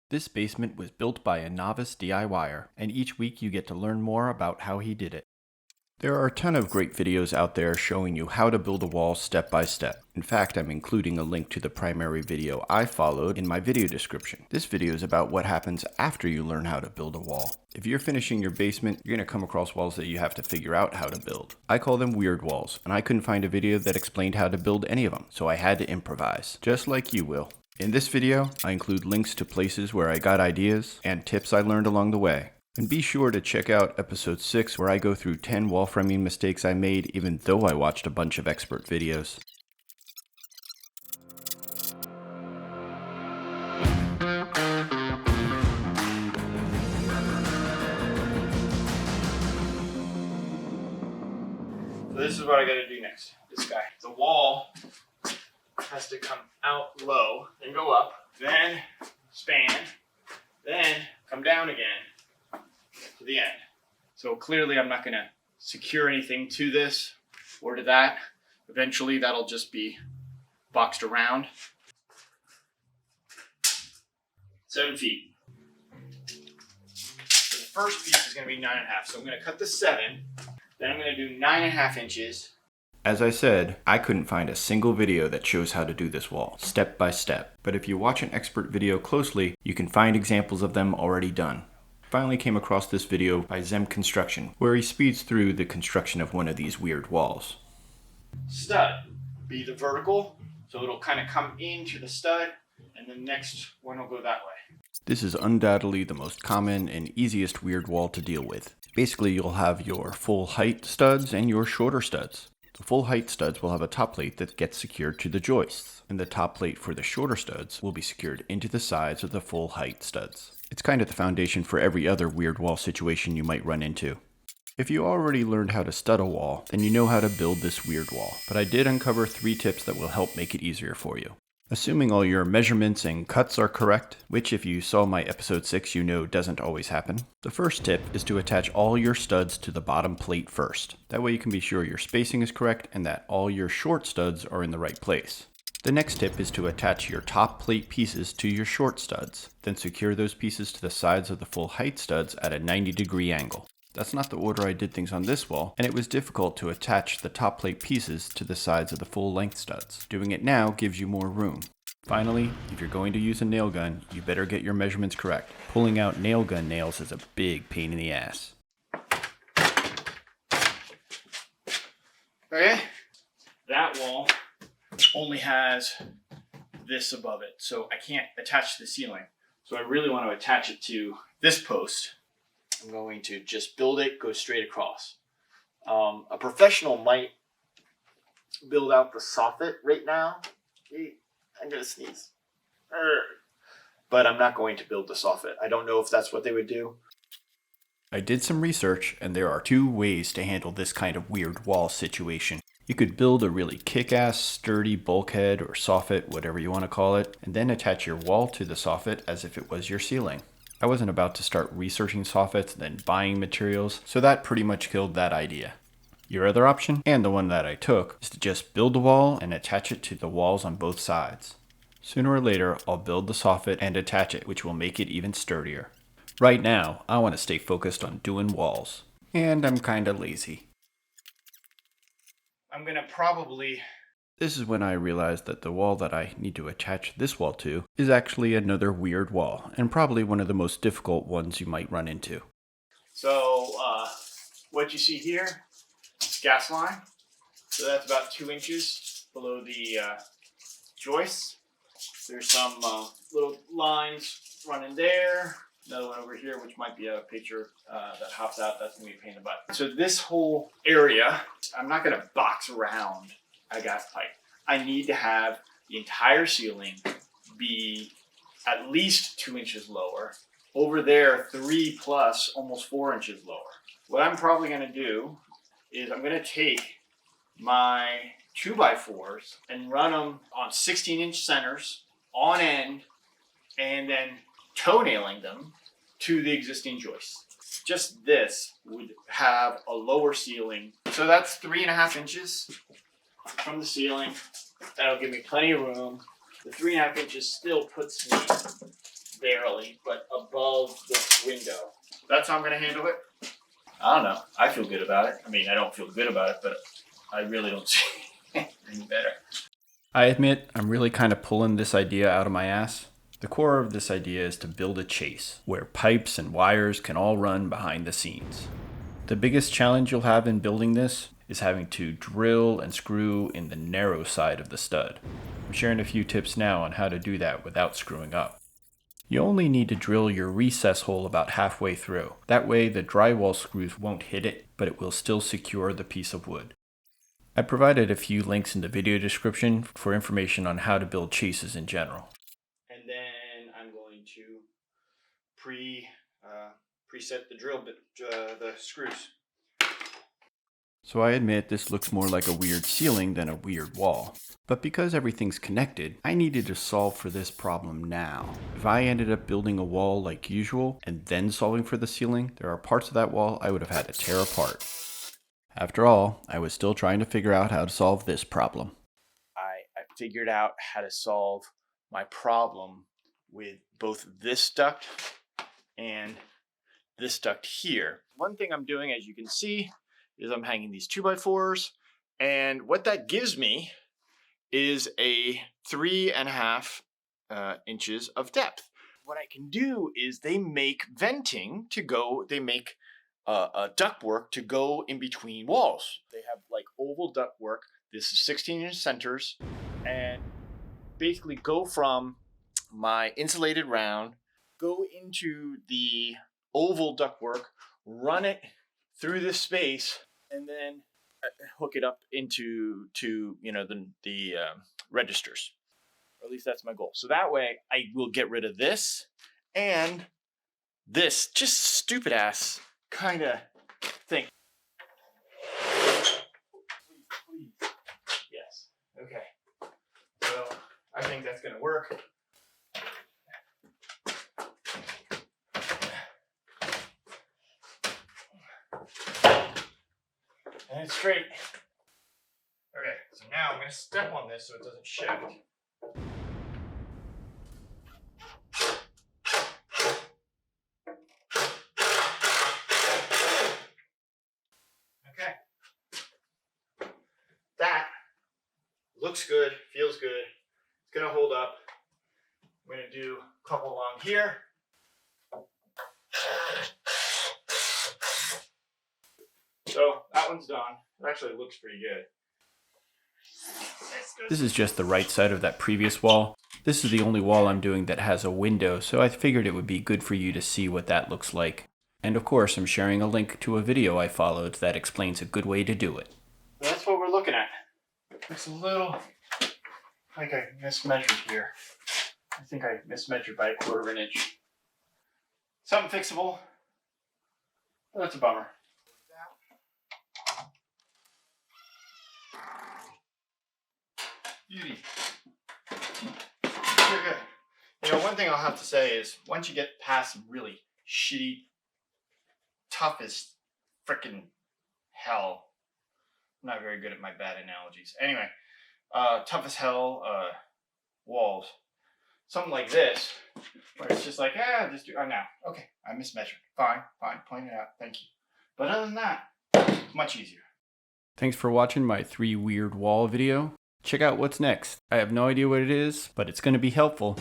This basement was built by a novice DIYer, and each week you get to learn more about how he did it. There are a ton of great videos out there showing you how to build a wall step by step. In fact, I'm including a link to the primary video I followed in my video description. This video is about what happens after you learn how to build a wall. If you're finishing your basement, you're going to come across walls that you have to figure out how to build. I call them weird walls, and I couldn't find a video that explained how to build any of them, so I had to improvise, just like you will. In this video, I include links to places where I got ideas and tips I learned along the way. And be sure to check out episode 6 where I go through 10 wall framing mistakes I made even though I watched a bunch of expert videos. So this is what I gotta do next. This guy. The wall has to come out low, then go up, then span, then come down again to the end. So clearly I'm not gonna secure anything to this or to that. Eventually that'll just be boxed around. 7 feet. So the first piece is gonna be 9.5. So I'm gonna cut the 7, then I'm gonna do 9.5 inches. As I said, I couldn't find a single video that shows how to do this wall, step by step. But if you watch an expert video closely, you can find examples of them already done. Finally came across this video by Zem Construction, where he speeds through the construction of one of these weird walls. Stud be the vertical, so it'll kind of come into the stud, and the next one will go that way. This is undoubtedly the most common and easiest weird wall to deal with. Basically, you'll have your full height studs and your shorter studs. The full height studs will have a top plate that gets secured to the joists, and the top plate for the shorter studs will be secured into the sides of the full height studs. It's kind of the foundation for every other weird wall situation you might run into. If you already learned how to stud a wall, then you know how to build this weird wall, but I did uncover 3 tips that will help make it easier for you. Assuming all your measurements and cuts are correct, which if you saw my episode 6 you know doesn't always happen, the first tip is to attach all your studs to the bottom plate first. That way you can be sure your spacing is correct and that all your short studs are in the right place. The next tip is to attach your top plate pieces to your short studs, then secure those pieces to the sides of the full height studs at a 90-degree angle. That's not the order I did things on this wall, and it was difficult to attach the top plate pieces to the sides of the full length studs. Doing it now gives you more room. Finally, if you're going to use a nail gun, you better get your measurements correct. Pulling out nail gun nails is a big pain in the ass. Okay, that wall only has this above it, so I can't attach to the ceiling. So I really want to attach it to this post. I'm going to just build it, go straight across. A professional might build out the soffit right now. I'm gonna sneeze. But I'm not going to build the soffit. I don't know if that's what they would do. I did some research, and there are 2 ways to handle this kind of weird wall situation. You could build a really kick-ass, sturdy bulkhead or soffit, whatever you want to call it, and then attach your wall to the soffit as if it was your ceiling. I wasn't about to start researching soffits and then buying materials, so that pretty much killed that idea. Your other option, and the one that I took, is to just build a wall and attach it to the walls on both sides. Sooner or later, I'll build the soffit and attach it, which will make it even sturdier. Right now, I want to stay focused on doing walls, and I'm kinda lazy. I'm gonna probably... This is when I realized that the wall that I need to attach this wall to is actually another weird wall, and probably one of the most difficult ones you might run into. So, what you see here is gas line. So that's about 2 inches below the joists. There's some little lines running there. Another one over here, which might be a picture that hops out. That's going to be a pain in the butt. So this whole area, I'm not going to box around a gas pipe. I need to have the entire ceiling be at least 2 inches lower. Over there, 3 plus, almost 4 inches lower. What I'm probably going to do is I'm going to take my 2x4s and run them on 16-inch centers on end, and then toenailing them to the existing joists. Just this would have a lower ceiling. So that's 3.5 inches from the ceiling. That'll give me plenty of room. The 3.5 inches still puts me barely, but above the window. That's how I'm going to handle it. I don't know. I feel good about it. I mean, I don't feel good about it, but I really don't see anything better. I admit I'm really kind of pulling this idea out of my ass. The core of this idea is to build a chase, where pipes and wires can all run behind the scenes. The biggest challenge you'll have in building this is having to drill and screw in the narrow side of the stud. I'm sharing a few tips now on how to do that without screwing up. You only need to drill your recess hole about halfway through. That way the drywall screws won't hit it, but it will still secure the piece of wood. I provided a few links in the video description for information on how to build chases in general. And then I'm going to preset the drill bit, the screws. So I admit this looks more like a weird ceiling than a weird wall. But because everything's connected, I needed to solve for this problem now. If I ended up building a wall like usual and then solving for the ceiling, there are parts of that wall I would have had to tear apart. After all, I was still trying to figure out how to solve this problem. I figured out how to solve my problem with both this duct and this duct here. One thing I'm doing, as you can see, is I'm hanging these 2x4s, and what that gives me is a 3.5 inches of depth. What I can do is they make venting to go, they make a ductwork to go in between walls. They have like oval ductwork. This is 16-inch centers, and basically go from my insulated round, go into the oval ductwork, run it through this space, and then hook it up into the registers. Or at least that's my goal. So that way I will get rid of this and this just stupid ass kind of thing. Please. Yes. Okay. So I think that's going to work. And it's straight. Okay, so now I'm going to step on this so it doesn't shift. Okay. That looks good, feels good. It's going to hold up. I'm going to do a couple along here. So that one's done. It actually looks pretty good. This is just the right side of that previous wall. This is the only wall I'm doing that has a window, so I figured it would be good for you to see what that looks like. And of course, I'm sharing a link to a video I followed that explains a good way to do it. That's what we're looking at. It's a little like I mismeasured here. I think I mismeasured by 1/4 of an inch. Something fixable. But that's a bummer. Beauty. Very good. You know, one thing I'll have to say is once you get past some really shitty, tough as frickin' hell. I'm not very good at my bad analogies. Anyway, tough as hell walls. Something like this, where it's just like, just do, now. Okay, I mismeasured. Fine, point it out, thank you. But other than that, it's much easier. Thanks for watching my 3 weird wall video. Check out what's next. I have no idea what it is, but it's going to be helpful.